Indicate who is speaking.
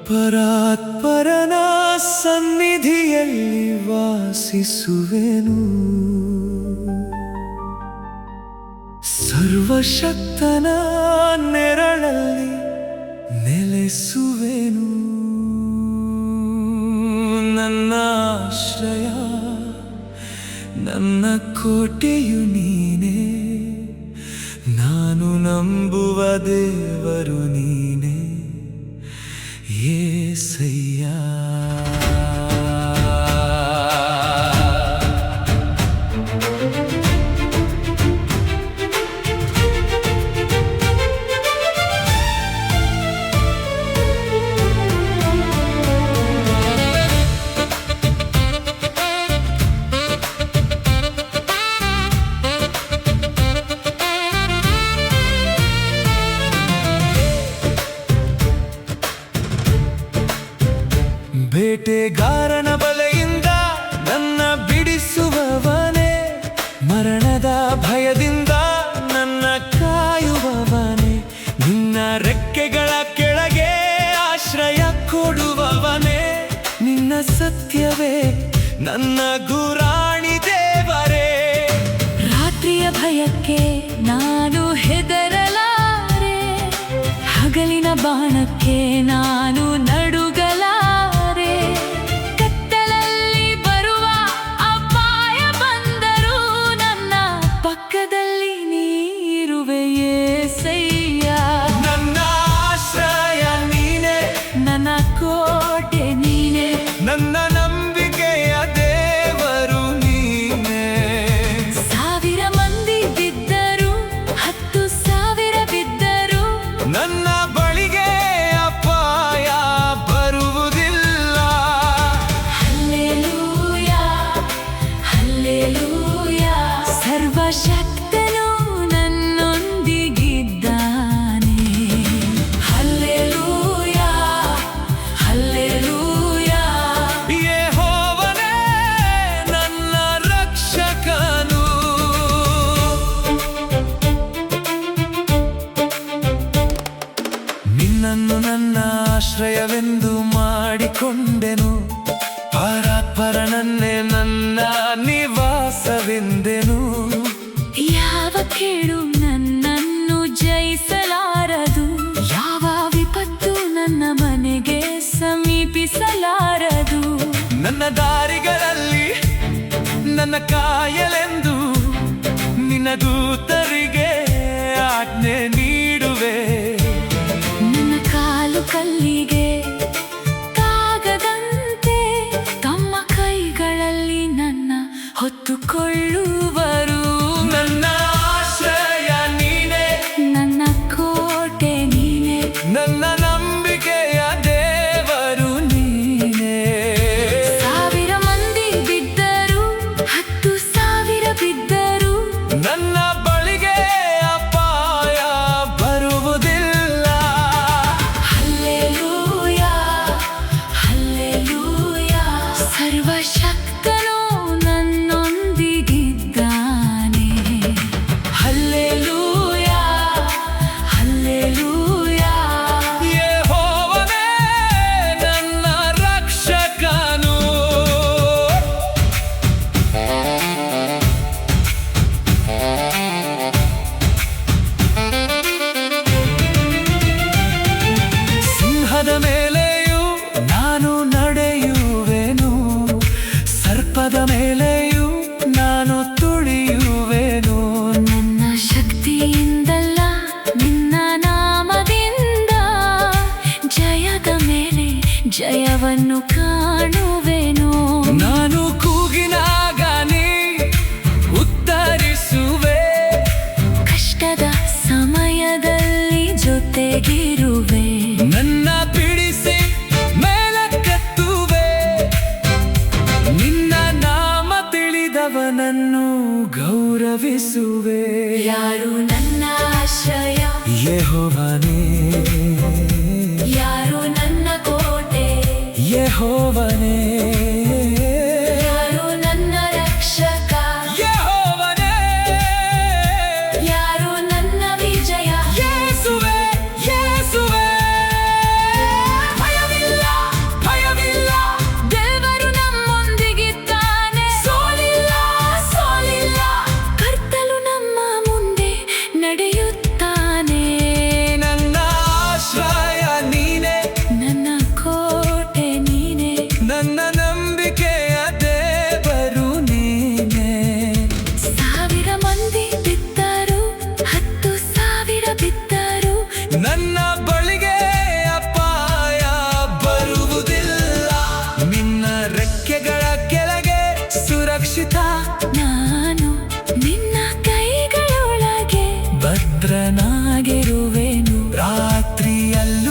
Speaker 1: ಪರಾತ್ಪರನ ಸನ್ನಿಧಿಯಲ್ಲಿ ವಾಸಿಸುವೆನು, ಸರ್ವಶಕ್ತನ ನೆರಳಲ್ಲಿ ನೆಲೆಸುವೆನು. ನನ್ನ ಆಶ್ರಯ, ನನ್ನ ಕೋಟೆಯು ನೀನೇ, ನಾನು ನಂಬುವ ದೇವರು ನೀನೇ యేసయ్యా. ಬೇಟೆಗಾರನ ಬಲೆಯಿಂದ ನನ್ನ ಬಿಡಿಸುವವನೇ, ಮರಣದ ಭಯದಿಂದ ನನ್ನ ಕಾಯುವವನೇ, ನಿನ್ನ ರೆಕ್ಕೆಗಳ ಕೆಳಗೆ ಆಶ್ರಯ ಕೊಡುವವನೇ, ನಿನ್ನ ಸತ್ಯವೇ ನನ್ನ ಗುರಾಣಿ ದೇವರೇ.
Speaker 2: ರಾತ್ರಿಯ ಭಯಕ್ಕೆ ನಾನು ಹೆದರಲಾರೆ, ಹಗಲಿನ ಬಾಣಕ್ಕೆ ನಾನು ನಡುಗಲಾರೆ. ಕತ್ತಲಲ್ಲಿ ಬರುವ ಅಪಾಯ ಬಂದರೂ ನನ್ನ ಪಕ್ಕದಲ್ಲಿ ನೀರುವೆ యేసయ్య.
Speaker 1: ನನ್ನ ಆಶ್ರಯ ನೀನೇ,
Speaker 2: ನನ್ನ ಕೋಟೆ ನೀನೇ,
Speaker 1: ನನ್ನ ನಂಬಿಕೆಯ ದೇವರು ನೀನೇ.
Speaker 2: 1000 ಮಂದಿ ಬಿದ್ದರು, 10,000 ಬಿದ್ದರು,
Speaker 1: ನನ್ನ ಬಳಿಗೆ ಅಪಾಯ ಬರುವುದಿಲ್ಲ.
Speaker 2: Hallelujah, hallelujah. ಸರ್ವಶಕ್ತನು ನನ್ನೊಂದಿಗಿದ್ದಾನೆ. Hallelujah, hallelujah.
Speaker 1: ಯೆಹೋವನೇ ನನ್ನ ರಕ್ಷಕನು. ನಿನ್ನನ್ನು ನನ್ನ ಆಶ್ರಯವೆಂದು ಮಾಡಿಕೊಂಡೆನು, ಪರಾತ್ಪರನನ್ನೇ ನನ್ನ ನಿವಾಸವೆಂದೆನು.
Speaker 2: ಯಾವ ಕೇಡು ನನ್ನನ್ನು ಜಯಿಸಲಾರದು, ಯಾವ ವಿಪತ್ತು ನನ್ನ ಮನೆಗೆ ಸಮೀಪಿಸಲಾರದು.
Speaker 1: ನನ್ನ ದಾರಿಗಳಲ್ಲಿ ನನ್ನ ಕಾಯಲೆಂದು ನಿನ್ನ ದೂತರಿಗೆ ಆಜ್ಞೆ ನೀಡುವೆ.
Speaker 2: ನನ್ನ ಕಾಲು ಕಲ್ಲಿಗೆ ತಾಗದಂತೆ ತಮ್ಮ ಕೈಗಳಲ್ಲಿ ನನ್ನ ಹೊತ್ತುಕೊಳ್ಳುವರು.
Speaker 1: ನನ್ನ ಆಶ್ರಯ ನೀನೇ,
Speaker 2: ನನ್ನ ಕೋಟೆ ನೀನೇ,
Speaker 1: ನನ್ನ ನಂಬಿಕೆಯ ದೇವರು ನೀನೇ.
Speaker 2: 1000 ಮಂದಿ ಬಿದ್ದರು, 10,000 ಬಿದ್ದರು,
Speaker 1: ನನ್ನ ಬಳಿಗೆ ಅಪಾಯ ಬರುವುದಿಲ್ಲ.
Speaker 2: Hallelujah, hallelujah. ಸರ್ವಶಕ್ತನು ನನ್ನೊಂದಿಗಿದ್ದಾನೆ. Hallelujah, hallelujah.
Speaker 1: ಯೆಹೋವನೇ ನನ್ನ ರಕ್ಷಕನು. ಸಿಂಹದ ಮೇಲೆಯೂ ನಾನು ನಡೆಯುವೆನು, ಸರ್ಪದ ಮೇಲೆಯೂ ನಾನು ತುಳಿಯುವೆನು.
Speaker 2: ನನ್ನ ಶಕ್ತಿಯಿಂದಲ್ಲ, ನಿನ್ನ ನಾಮದಿಂದ ಜಯದ ಮೇಲೆ ಜಯವನ್ನು ಕಾಣುವೆನು.
Speaker 1: ನಾನು ಕೂಗಿನಾಗ ನೀ ಉತ್ತರಿಸುವೆ,
Speaker 2: ಕಷ್ಟದ ಸಮಯದಲ್ಲಿ ಜೊತೆಗಿರುವೆ.
Speaker 1: ನನ್ನ ಬಿಡಿಸಿ ಮೇಲಕ್ಕೆತ್ತುವೆ, ನಿನ್ನ ನಾಮ ತಿಳಿದವನನ್ನು ಗೌರವಿಸುವೆ.
Speaker 2: ಯಾರು ನನ್ನ ಆಶ್ರಯ,
Speaker 1: ಯೆಹೋವನೇ,
Speaker 2: ಯಾರು
Speaker 1: ದಾರಿಯಲ್ಲಿ